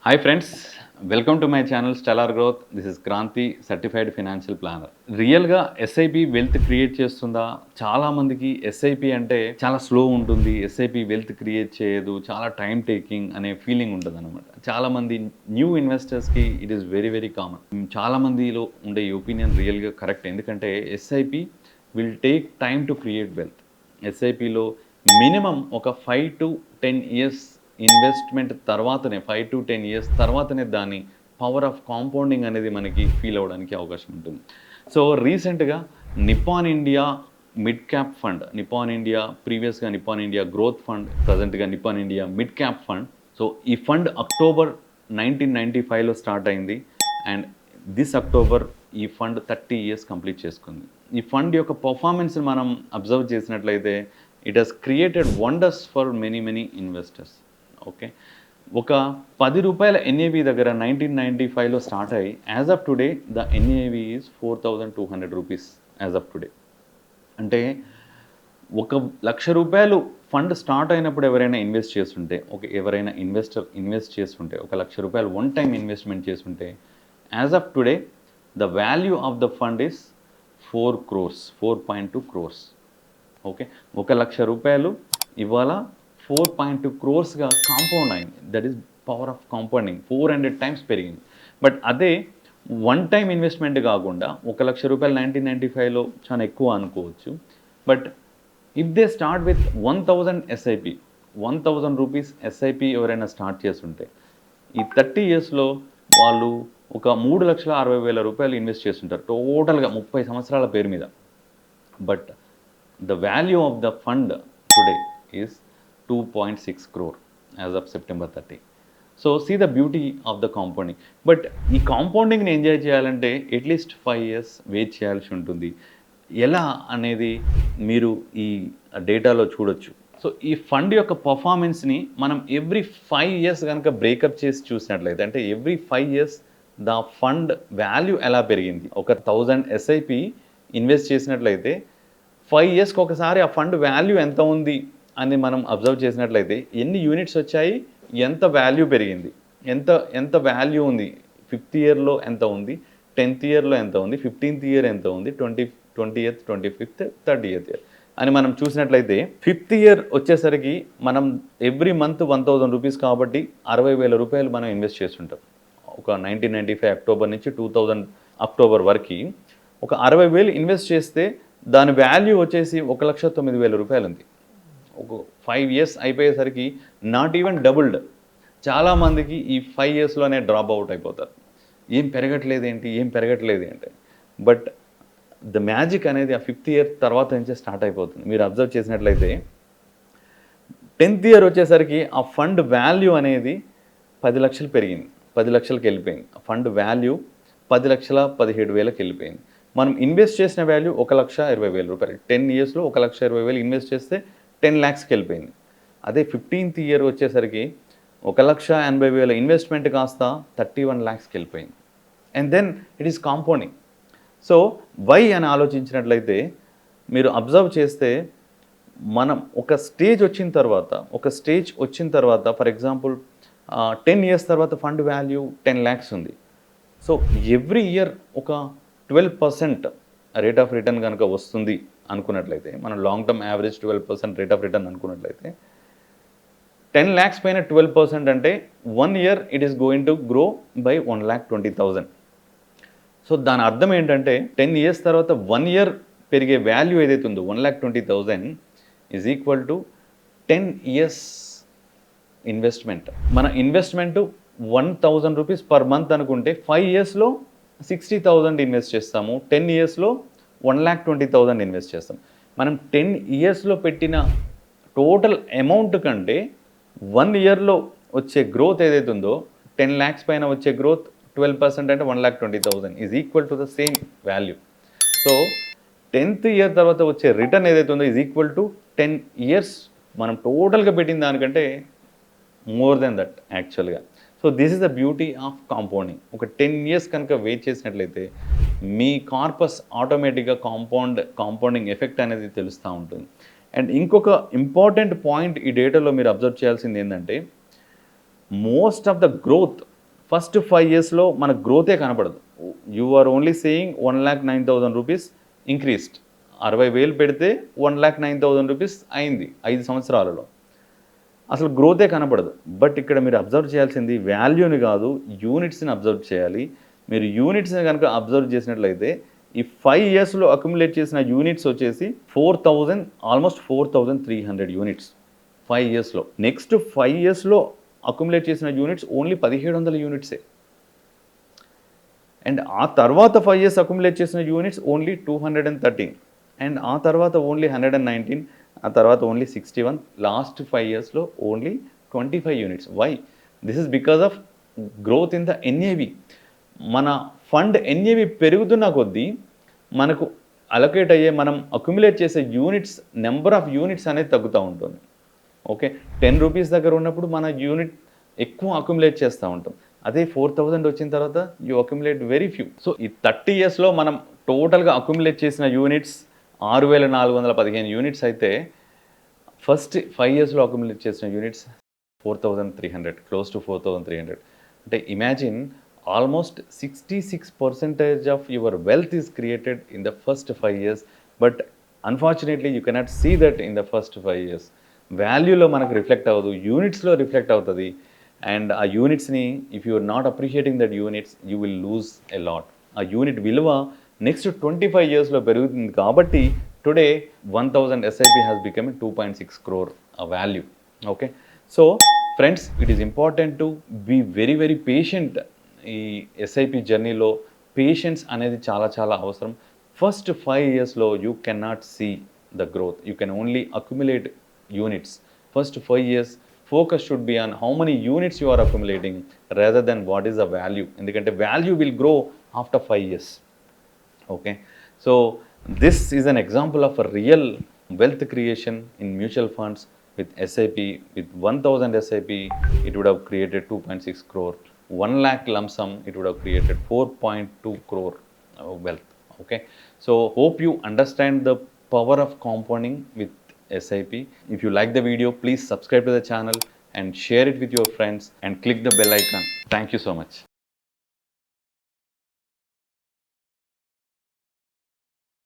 Hi friends, welcome to my channel Stellar Growth. This is Kranti, Certified Financial Planner. రియల్గా SIP wealth create చేస్తుందా? చాలామందికి SIP అంటే చాలా slow ఉంటుంది, SIP wealth create చేయదు, చాలా టైం టేకింగ్ అనే ఫీలింగ్ ఉంటుంది అనమాట. చాలామంది న్యూ ఇన్వెస్టర్స్కి it is very very common. చాలామందిలో ఉండే ఈ ఒపీనియన్ రియల్గా కరెక్ట్. ఎందుకంటే SIP will take time to create wealth. ఎస్ఐపిలో మినిమం ఒక 5 to 10 ఇయర్స్ ఇన్వెస్ట్మెంట్ తర్వాతనే 5 to 10 ఇయర్స్ తర్వాతనే దాని పవర్ ఆఫ్ కాంపౌండింగ్ అనేది మనకి ఫీల్ అవ్వడానికి అవకాశం ఉంటుంది. సో రీసెంట్గా Nippon India mid cap fund, Nippon India ప్రీవియస్గా నిప్పాన్ ఇండియా గ్రోత్ ఫండ్, ప్రజెంట్గా Nippon India mid cap fund. So ఈ ఫండ్ అక్టోబర్ 1995లో స్టార్ట్ అయింది అండ్ దిస్ అక్టోబర్ ఈ ఫండ్ 30 ఇయర్స్ కంప్లీట్ చేసుకుంది. ఈ ఫండ్ యొక్క పర్ఫార్మెన్స్ మనం అబ్జర్వ్ చేసినట్లయితే it has created wonders for many investors. Okay, ఒక 10 రూపాయల ఎన్ఏవి దగ్గర 1995లో స్టార్ట్ అయ్యి as of today the NAV is 4200 rupees as of today. అంటే 1,00,000 రూపాయలు ఫండ్ స్టార్ట్ అయినప్పుడు ఎవరైనా ఇన్వెస్ట్ చేస్తుంటే, ఎవరైనా ఇన్వెస్టర్ ఇన్వెస్ట్ చేస్తుంటే 1,00,000 రూపాయలు వన్ టైం ఇన్వెస్ట్మెంట్ చేస్తుంటే as of today the value of the fund is 4 crores, 4.2 crores. Okay, 1,00,000 రూపాయలు ఇవాళ 4.2 క్రోర్స్గా కాంపౌండ్ అయింది. That is power of compounding. 400 times పెరిగింది. బట్ అదే వన్ టైం ఇన్వెస్ట్మెంట్ కాకుండా 1,00,000 రూపాయలు 1995లో చాలా ఎక్కువ అనుకోవచ్చు. But if they start with 1000 SIP, 1000 rupees SIP ఎవరైనా స్టార్ట్ చేస్తుంటే ఈ 30 ఇయర్స్లో వాళ్ళు ఒక 3,60,000 రూపాయలు ఇన్వెస్ట్ చేస్తుంటారు టోటల్గా 30 సంవత్సరాల పేరు మీద. But the value of the fund today is 2.6 crore as of September 30. So see the beauty of the compounding. But ఈ కాంపౌండింగ్ని ఎంజాయ్ చేయాలంటే అట్లీస్ట్ 5 ఇయర్స్ వెయిట్ చేయాల్సి ఉంటుంది. ఎలా అనేది మీరు ఈ డేటాలో చూడొచ్చు. సో ఈ ఫండ్ యొక్క పర్ఫార్మెన్స్ని మనం ఎవ్రీ 5 ఇయర్స్ కనుక బ్రేకప్ చేసి చూసినట్లయితే, అంటే every 5 years the fund value ఎలా పెరిగింది. ఒక 1000 ఎస్ఐపి ఇన్వెస్ట్ చేసినట్లయితే 5 ఇయర్స్కి ఒకసారి ఆ ఫండ్ వాల్యూ ఎంత ఉంది అని మనం అబ్జర్వ్ చేసినట్లయితే ఎన్ని యూనిట్స్ వచ్చాయి, ఎంత వాల్యూ పెరిగింది, ఎంత వాల్యూ ఉంది, 5th ఇయర్లో ఎంత ఉంది, 10th ఇయర్లో ఎంత ఉంది, 15th ఇయర్ ఎంత ఉంది, 20th 25th 30th ఇయర్ అని మనం చూసినట్లయితే 5th ఇయర్ వచ్చేసరికి మనం ఎవ్రీ మంత్ 1000 రూపీస్ కాబట్టి 60,000 రూపాయలు మనం ఇన్వెస్ట్ చేస్తుంటాం. ఒక 1995 అక్టోబర్ నుంచి 2000 అక్టోబర్ వరకు ఒక 60,000 ఇన్వెస్ట్ చేస్తే దాని వాల్యూ వచ్చేసి 1,09,000 రూపాయలు ఉంది. ఒక 5 ఇయర్స్ అయిపోయేసరికి నాట్ ఈవెన్ డబుల్డ్. చాలామందికి ఈ 5 ఇయర్స్లోనే డ్రాప్ అవుట్ అయిపోతారు. ఏం పెరగట్లేదు ఏంటి. బట్ ద మ్యాజిక్ అనేది ఆ 5th ఇయర్ తర్వాత నుంచే స్టార్ట్ అయిపోతుంది. మీరు అబ్జర్వ్ చేసినట్లయితే 10th ఇయర్ వచ్చేసరికి ఆ ఫండ్ వాల్యూ అనేది 10 లక్షలు పెరిగింది, 10 లక్షలకి వెళ్ళిపోయింది. ఫండ్ వాల్యూ 10,17,000కి వెళ్ళిపోయింది. మనం ఇన్వెస్ట్ చేసిన వాల్యూ 1,20,000 రూపాయలు. 10 ఇయర్స్లో 1,20,000 ఇన్వెస్ట్ చేస్తే 10 lakhsకి వెళ్ళిపోయింది. అదే 15th ఇయర్ వచ్చేసరికి 1,80,000 ఇన్వెస్ట్మెంట్ కాస్త 31 lakhsకి వెళ్ళిపోయింది. And then it is compounding. So why అని ఆలోచించినట్లయితే మీరు అబ్జర్వ్ చేస్తే మనం ఒక స్టేజ్ వచ్చిన తర్వాత ఫర్ ఎగ్జాంపుల్ 10 ఇయర్స్ తర్వాత ఫండ్ వాల్యూ 10 lakhs ఉంది. సో ఎవ్రీ ఇయర్ ఒక 12% రేట్ ఆఫ్ రిటర్న్ కనుక వస్తుంది అనుకున్నట్లయితే, మనం long term average 12% rate of return అనుకున్నట్లయితే 10 lakhs పైన 12% అంటే 1 year it is going to grow by 1,20,000. So దాని అర్థం ఏంటంటే 10 ఇయర్స్ తర్వాత 1 ఇయర్ పెరిగే వాల్యూ ఏదైతే ఉందో 1,20,000 is equal to 10 years investment. మన ఇన్వెస్ట్మెంట్ 1,000 రూపీస్ పర్ మంత్ అనుకుంటే 5 ఇయర్స్లో 60,000 ఇన్వెస్ట్ చేస్తాము, 10 ఇయర్స్లో 1,20,000 ఇన్వెస్ట్ చేస్తాం. మనం 10 ఇయర్స్లో పెట్టిన టోటల్ అమౌంట్ కంటే 1 ఇయర్లో వచ్చే గ్రోత్ ఏదైతే ఉందో 10 lakhs పైన వచ్చే గ్రోత్ 12% అంటే 1,20,000 is equal to the same value. So 10th year తర్వాత వచ్చే రిటర్న్ ఏదైతే ఉందో ఈజ్ ఈక్వల్ టు 10 ఇయర్స్ మనం టోటల్గా పెట్టిన దానికంటే మోర్ దెన్ దట్ యాక్చువల్గా. So this is the beauty of compounding. ఒక 10 ఇయర్స్ కనుక వెయిట్ చేసినట్లయితే మీ కార్పస్ ఆటోమేటిక్గా కాంపౌండింగ్ ఎఫెక్ట్ అనేది తెలుస్తూ ఉంటుంది. అండ్ ఇంకొక ఇంపార్టెంట్ పాయింట్ ఈ డేటాలో మీరు అబ్జర్వ్ చేయాల్సింది ఏంటంటే most of the growth first 5 ఇయర్స్లో మన గ్రోతే కనపడదు. You are only saying 1,09,000 rupees increased. 60,000 పెడితే 1,09,000 రూపీస్ అయింది 5 సంవత్సరాలలో. అసలు గ్రోతే కనపడదు. బట్ ఇక్కడ మీరు అబ్జర్వ్ చేయాల్సింది వాల్యూని కాదు, యూనిట్స్ని అబ్జర్వ్ చేయాలి. మీరు యూనిట్స్ని కనుక అబ్జర్వ్ చేసినట్లయితే ఈ 5 ఇయర్స్లో అక్యుములేట్ చేసిన యూనిట్స్ వచ్చేసి 4,000, ఆల్మోస్ట్ 4,300 యూనిట్స్ 5 ఇయర్స్లో. నెక్స్ట్ 5 ఇయర్స్లో అక్యుములేట్ చేసిన యూనిట్స్ ఓన్లీ 1,700 యూనిట్సే. అండ్ ఆ తర్వాత 5 ఇయర్స్ అక్యుములేట్ చేసిన యూనిట్స్ ఓన్లీ 213, అండ్ ఆ తర్వాత ఓన్లీ 119, ఆ తర్వాత ఓన్లీ 61, లాస్ట్ 5 ఇయర్స్లో only 25 units. Why? This is because of growth in the NAV. మన ఫండ్ ఎన్ఏవి పెరుగుతున్న కొద్దీ మనకు అలొకేట్ అయ్యే, మనం అక్యుములేట్ చేసే యూనిట్స్, నెంబర్ ఆఫ్ యూనిట్స్ అనేది తగ్గుతూ ఉంటుంది. ఓకే, 10 రూపీస్ దగ్గర ఉన్నప్పుడు మన యూనిట్ ఎక్కువ అక్యుములేట్ చేస్తూ ఉంటాం. అదే 4,000 వచ్చిన తర్వాత you accumulate very few. So ఈ 30 ఇయర్స్లో మనం టోటల్గా అక్యుములేట్ చేసిన యూనిట్స్ 6,415 యూనిట్స్ అయితే ఫస్ట్ 5 ఇయర్స్లో అక్యుములేట్ చేసిన యూనిట్స్ 4,300, క్లోజ్ టు 4,300. అంటే imagine almost 66% of your wealth is created in the first 5 years. But unfortunately you cannot see that in the first 5 years. వాల్యూలో మనకు రిఫ్లెక్ట్ అవ్వదు, యూనిట్స్లో రిఫ్లెక్ట్ అవుతుంది. అండ్ ఆ యూనిట్స్ని if you are not appreciating that units you will lose a lot. ఆ unit విలువ next 25 ఇయర్స్లో పెరుగుతుంది. కాబట్టి today 1,000 SIP has become 2.6 crore a value. Okay, so friends, it is important to be very very patient. ఈ SIP జర్నీలో patience అనేది చాలా చాలా అవసరం. ఫస్ట్ 5 ఇయర్స్లో you can not see the growth, you can only accumulate units. First 5 years focus should be on how many units you are accumulating rather than what is the value. Endukante value will grow after 5 years. Okay, so this is an example of a real wealth creation in mutual funds with SIP. With 1,000 SIP it would have created 2.6 crore. 1 lakh lump sum it would have created 4.2 crore wealth. Okay, so hope you understand the power of compounding with SIP. If you like the video, please subscribe to the channel and share it with your friends and click the bell icon. Thank you so much.